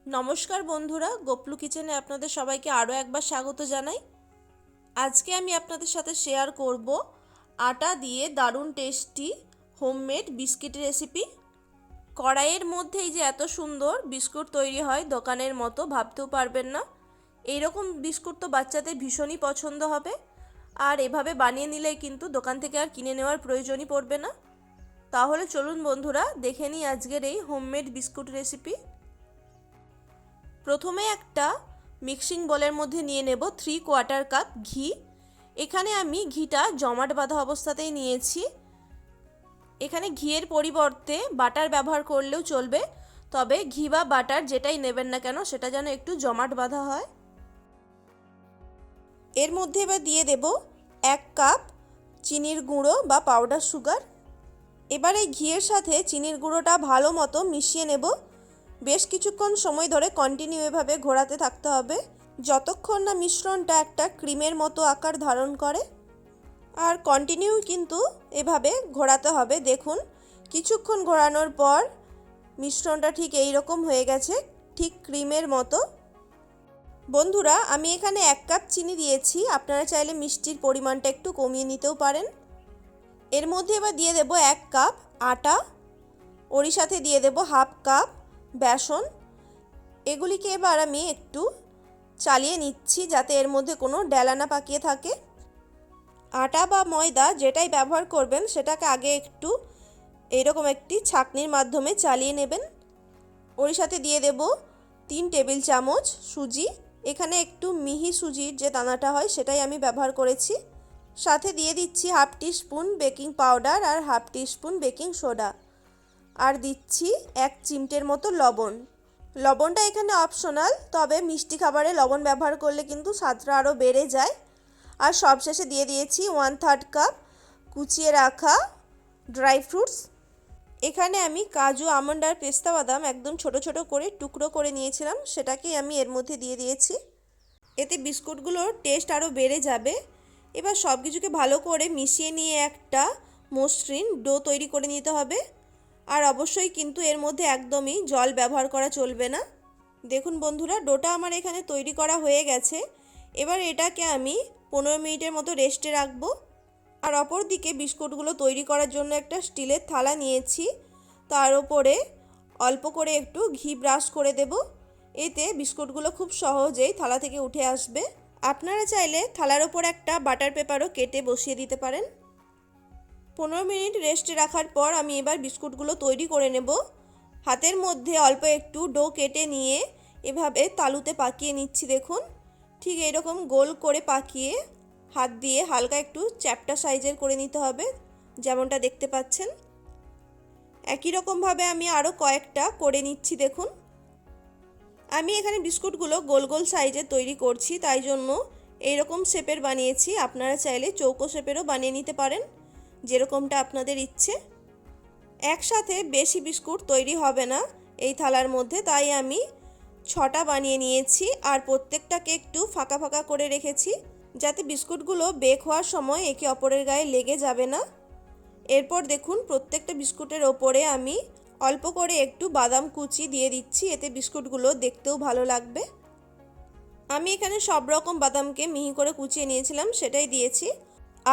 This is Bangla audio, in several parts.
নমস্কার বন্ধুরা, গোপলু কিচেনে আপনাদের সবাইকে আরও একবার স্বাগত জানাই। আজকে আমি আপনাদের সাথে শেয়ার করব আটা দিয়ে দারুণ টেস্টি হোমমেড বিস্কিট রেসিপি। কড়াইয়ের মধ্যেই যে এত সুন্দর বিস্কুট তৈরি হয় দোকানের মতো ভাবতেও পারবেন না। এইরকম বিস্কুট তো বাচ্চাদের ভীষণই পছন্দ হবে, আর এভাবে বানিয়ে নিলেই কিন্তু দোকান থেকে আর কিনে নেওয়ার প্রয়োজনই পড়বে না। তাহলে চলুন বন্ধুরা, দেখে নিই আজকের এই হোমমেড বিস্কুট রেসিপি। প্রথমে একটা মিক্সিং বোলের মধ্যে নিয়ে নেব 3/4 কাপ ঘি। এখানে আমি ঘিটা জমাট বাঁধা অবস্থাতেই নিয়েছি। এখানে ঘিয়ের পরিবর্তে বাটার ব্যবহার করলেও চলবে, তবে ঘি বা বাটার যেটাই নেবেন না কেন সেটা যেন একটু জমাট বাঁধা হয়। এর মধ্যে এবার দিয়ে দেব 1 কাপ চিনির গুঁড়ো বা পাউডার সুগার। এবার এই ঘিয়ের সাথে চিনির গুঁড়োটা ভালো মতো মিশিয়ে নেব। বেশ কিছুক্ষণ সময় ধরে কন্টিনিউ এভাবে ঘোরাতে থাকতে হবে, যতক্ষণ না মিশ্রণটা একটা ক্রিমের মতো আকার ধারণ করে। আর কন্টিনিউ কিন্তু এভাবে ঘোরাতে হবে। দেখুন, কিছুক্ষণ ঘোরানোর পর মিশ্রণটা ঠিক এই রকম হয়ে গেছে, ঠিক ক্রিমের মতো। বন্ধুরা, আমি এখানে 1 কাপ চিনি দিয়েছি, আপনারা চাইলে মিষ্টির পরিমাণটা একটু কমিয়ে নিতেও পারেন। এর মধ্যে এবার দিয়ে দেব 1 কাপ আটা, ওরই সাথে দিয়ে দেব 1/2 কাপ বেসন। এগুলিকে এবার আমি একটু চালিয়ে নিচ্ছি যাতে এর মধ্যে কোনো ডেলা না পাকিয়ে থাকে। আটা বা ময়দা যেটাই ব্যবহার করবেন সেটাকে আগে একটু এইরকম একটি ছাঁকনির মাধ্যমে চালিয়ে নেবেন। ওর সাথে দিয়ে দেব 3 টেবিল চামচ সুজি। এখানে একটু মিহি সুজির যে দানাটা হয় সেটাই আমি ব্যবহার করেছি। সাথে দিয়ে দিচ্ছি 1/2 টিস্পুন বেকিং পাউডার আর 1/2 টিস্পুন বেকিং সোডা, আর দিচ্ছি 1 চিমটের মতো লবণ। লবণটা এখানে অপশনাল, তবে মিষ্টি খাবারে লবণ ব্যবহার করলে কিন্তু স্বাদটা আরও বেড়ে যায়। আর সবশেষে দিয়ে দিয়েছি 1/3 কাপ কুচিয়ে রাখা ড্রাই ফ্রুটস। এখানে আমি কাজু, আমন্ড আর পেস্তা বাদাম একদম ছোট ছোট করে টুকরো করে নিয়েছিলাম, সেটাকেই আমি এর মধ্যে দিয়ে দিয়েছি। এতে বিস্কুটগুলোর টেস্ট আরও বেড়ে যাবে। এবার সব কিছুকে ভালো করে মিশিয়ে নিয়ে একটা মসৃণ ডো তৈরি করে নিতে হবে। আর অবশ্যই কিন্তু এর মধ্যে একদমই জল ব্যবহার করা চলবে না। দেখুন বন্ধুরা, ডোটা আমার এখানে তৈরি করা হয়ে গেছে। এবার এটাকে আমি 15 মিনিটের মতো রেস্টে রাখবো। আর অপর দিকে বিস্কুটগুলো তৈরি করার জন্য একটা স্টিলের থালা নিয়েছি, তার উপরে অল্প করে একটু ঘি ব্রাশ করে দেব। এতে বিস্কুটগুলো খুব সহজেই থালা থেকে উঠে আসবে। আপনারা চাইলে থালার ওপর একটা বাটার পেপারও কেটে বসিয়ে দিতে পারেন। 15 মিনিট রেস্টে রাখার পর আমি এবার বিস্কুটগুলো তৈরি করে নেব। হাতের মধ্যে অল্প একটু ডো কেটে নিয়ে এভাবে তালুতে পাকিয়ে নিচ্ছি। দেখুন, ঠিক এইরকম গোল করে পাকিয়ে হাত দিয়ে হালকা একটু চ্যাপ্টা সাইজের করে নিতে হবে, যেমনটা দেখতে পাচ্ছেন। একই রকমভাবে আমি আরও কয়েকটা করে নিচ্ছি। দেখুন, আমি এখানে বিস্কুটগুলো গোল গোল সাইজের তৈরি করছি, তাই জন্য এইরকম শেপের বানিয়েছি। আপনারা চাইলে চৌকো শেপেরও বানিয়ে নিতে পারেন, যেরকমটা আপনাদের ইচ্ছে। একসাথে বেশি বিস্কুট তৈরি হবে না এই থালার মধ্যে, তাই আমি 6টা বানিয়ে নিয়েছি। আর প্রত্যেকটাকে একটু ফাঁকা ফাঁকা করে রেখেছি, যাতে বিস্কুটগুলো বেক হওয়ার সময় একে অপরের গায়ে লেগে যাবে না। এরপর দেখুন, প্রত্যেকটা বিস্কুটের ওপরে আমি অল্প করে একটু বাদাম কুচি দিয়ে দিচ্ছি, এতে বিস্কুটগুলো দেখতেও ভালো লাগবে। আমি এখানে সব রকম বাদামকে মিহি করে কুচিয়ে নিয়েছিলাম, সেটাই দিয়েছি।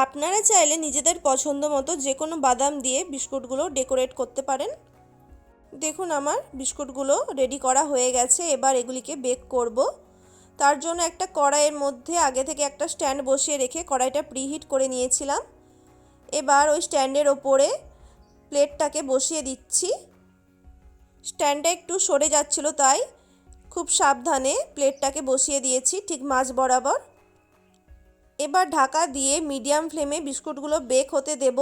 আপনারা চাইলে নিজেদের পছন্দ মতো যে কোনো বাদাম দিয়ে বিস্কুটগুলো ডেকোরেট করতে পারেন। দেখুন, আমার বিস্কুটগুলো রেডি করা হয়ে গেছে। এবার এগুলিকে বেক করব। তার জন্য একটা কড়াইয়ের মধ্যে আগে থেকে একটা স্ট্যান্ড বসিয়ে রেখে কড়াইটা প্রিহিট করে নিয়েছিলাম। এবার ওই স্ট্যান্ডের ওপরে প্লেটটাকে বসিয়ে দিচ্ছি। স্ট্যান্ডটা একটু সরে যাচ্ছিল, তাই খুব সাবধানে প্লেটটাকে বসিয়ে দিয়েছি ঠিক মাঝ বরাবর। এবার ঢাকা দিয়ে মিডিয়াম ফ্লেমে বিস্কুটগুলো বেক হতে দেব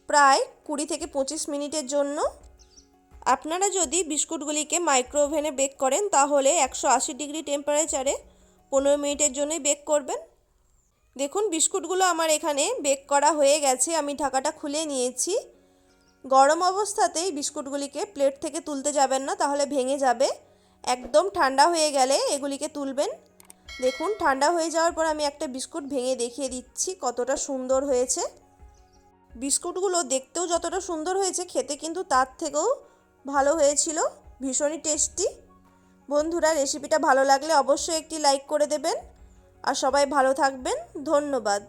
প্রায় 20 থেকে 25 মিনিটের জন্য। আপনারা যদি বিস্কুটগুলিকে মাইক্রো ওভেনে বেক করেন তাহলে 180 ডিগ্রি টেম্পারেচারে 15 মিনিটের জন্যই বেক করবেন। দেখুন, বিস্কুটগুলো আমার এখানে বেক করা হয়ে গেছে। আমি ঢাকাটা খুলে নিয়েছি। গরম অবস্থাতেই বিস্কুটগুলিকে প্লেট থেকে তুলতে যাবেন না, তাহলে ভেঙে যাবে। একদম ঠান্ডা হয়ে গেলে এগুলিকে তুলবেন। দেখুন, ঠান্ডা হয়ে যাওয়ার পর আমি একটা বিস্কুট ভেঙে দেখিয়ে দিচ্ছি কতটা সুন্দর হয়েছে। বিস্কুটগুলো দেখতেও যতটা সুন্দর হয়েছে, খেতে কিন্তু তার থেকেও ভালো হয়েছিল, ভীষণই টেস্টি। বন্ধুরা, রেসিপিটা ভালো লাগলে অবশ্যই একটি লাইক করে দেবেন আর সবাই ভালো থাকবেন। ধন্যবাদ।